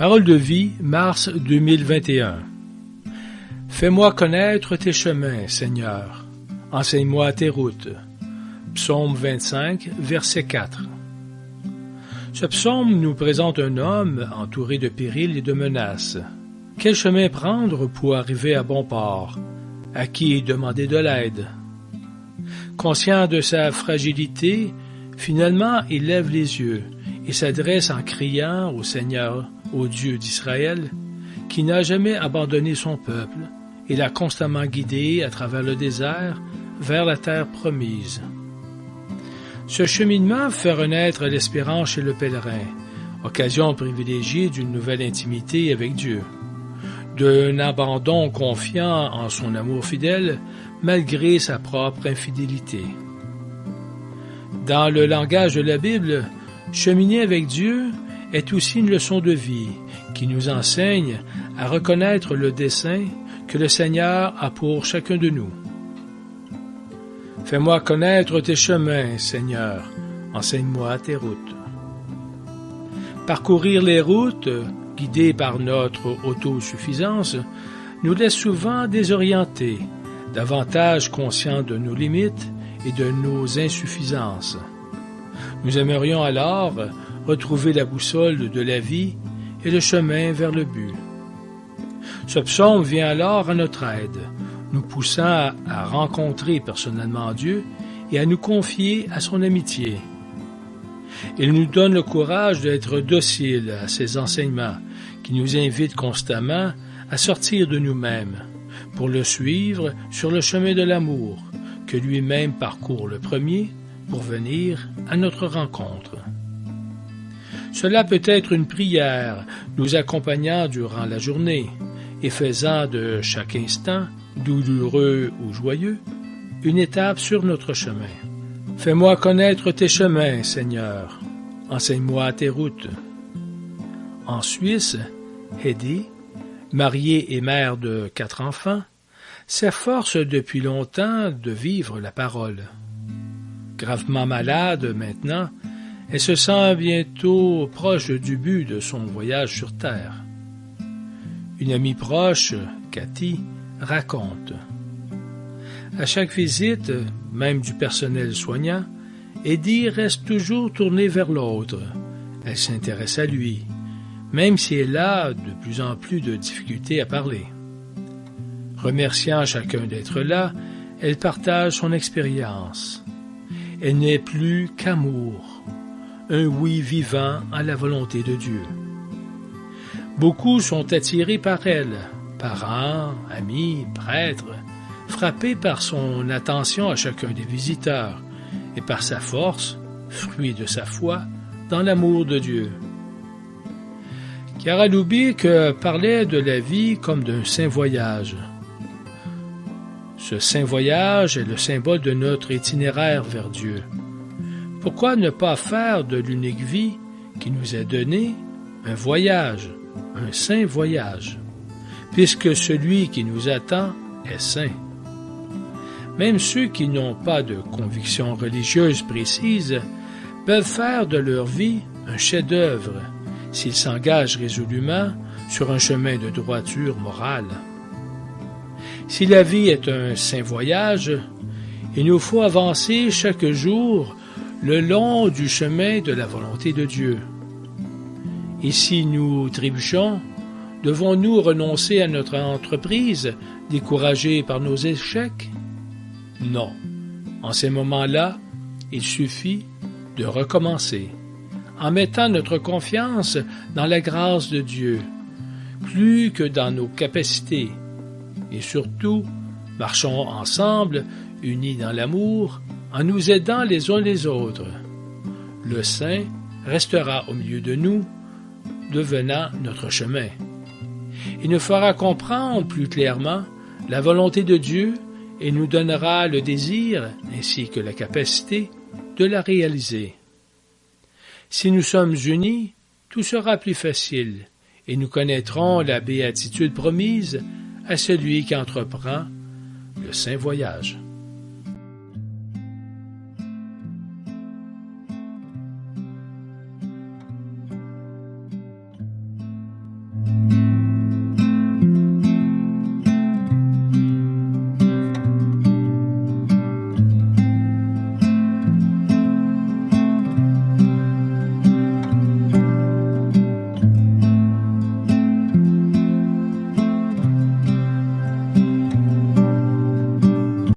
Parole de vie, mars 2021. Fais-moi connaître tes chemins, Seigneur. Enseigne-moi tes routes. Psaume 25, verset 4. Ce psaume nous présente un homme entouré de périls et de menaces. Quel chemin prendre pour arriver à bon port? À qui demander de l'aide? Conscient de sa fragilité, finalement il lève les yeux et s'adresse en criant au Seigneur, au Dieu d'Israël, qui n'a jamais abandonné son peuple et l'a constamment guidé à travers le désert vers la terre promise. Ce cheminement fait renaître l'espérance chez le pèlerin, occasion privilégiée d'une nouvelle intimité avec Dieu, d'un abandon confiant en son amour fidèle malgré sa propre infidélité. Dans le langage de la Bible, cheminer avec Dieu est aussi une leçon de vie qui nous enseigne à reconnaître le dessein que le Seigneur a pour chacun de nous. Fais-moi connaître tes chemins, Seigneur, enseigne-moi tes routes. Parcourir les routes, guidés par notre autosuffisance, nous laisse souvent désorientés, davantage conscients de nos limites et de nos insuffisances. Nous aimerions alors retrouver la boussole de la vie et le chemin vers le but. Ce psaume vient alors à notre aide, nous poussant à rencontrer personnellement Dieu et à nous confier à son amitié. Il nous donne le courage d'être dociles à ses enseignements, qui nous invitent constamment à sortir de nous-mêmes, pour le suivre sur le chemin de l'amour, que lui-même parcourt le premier pour venir à notre rencontre. Cela peut être une prière nous accompagnant durant la journée et faisant de chaque instant, douloureux ou joyeux, une étape sur notre chemin. Fais-moi connaître tes chemins, Seigneur. Enseigne-moi tes routes. En Suisse, Hedi, mariée et mère de 4 enfants, s'efforce depuis longtemps de vivre la parole. Gravement malade maintenant, elle se sent bientôt proche du but de son voyage sur Terre. Une amie proche, Cathy, raconte. À chaque visite, même du personnel soignant, Eddie reste toujours tournée vers l'autre. Elle s'intéresse à lui, même si elle a de plus en plus de difficultés à parler. Remerciant chacun d'être là, elle partage son expérience. Elle n'est plus qu'amour, un oui vivant à la volonté de Dieu. Beaucoup sont attirés par elle, parents, amis, prêtres, frappés par son attention à chacun des visiteurs et par sa force, fruit de sa foi, dans l'amour de Dieu. Chiara Lubick parlait de la vie comme d'un saint voyage. Ce saint voyage est le symbole de notre itinéraire vers Dieu. Pourquoi ne pas faire de l'unique vie qui nous est donnée un voyage, un saint voyage, puisque celui qui nous attend est saint. Même ceux qui n'ont pas de conviction religieuse précise peuvent faire de leur vie un chef-d'œuvre s'ils s'engagent résolument sur un chemin de droiture morale. Si la vie est un saint voyage, il nous faut avancer chaque jour le long du chemin de la volonté de Dieu. Et si nous trébuchons, devons-nous renoncer à notre entreprise, découragés par nos échecs? Non. En ces moments-là, il suffit de recommencer, en mettant notre confiance dans la grâce de Dieu, plus que dans nos capacités. Et surtout, marchons ensemble, unis dans l'amour, en nous aidant les uns les autres. Le Saint restera au milieu de nous, devenant notre chemin. Il nous fera comprendre plus clairement la volonté de Dieu et nous donnera le désir ainsi que la capacité de la réaliser. Si nous sommes unis, tout sera plus facile et nous connaîtrons la béatitude promise à celui qui entreprend le saint voyage.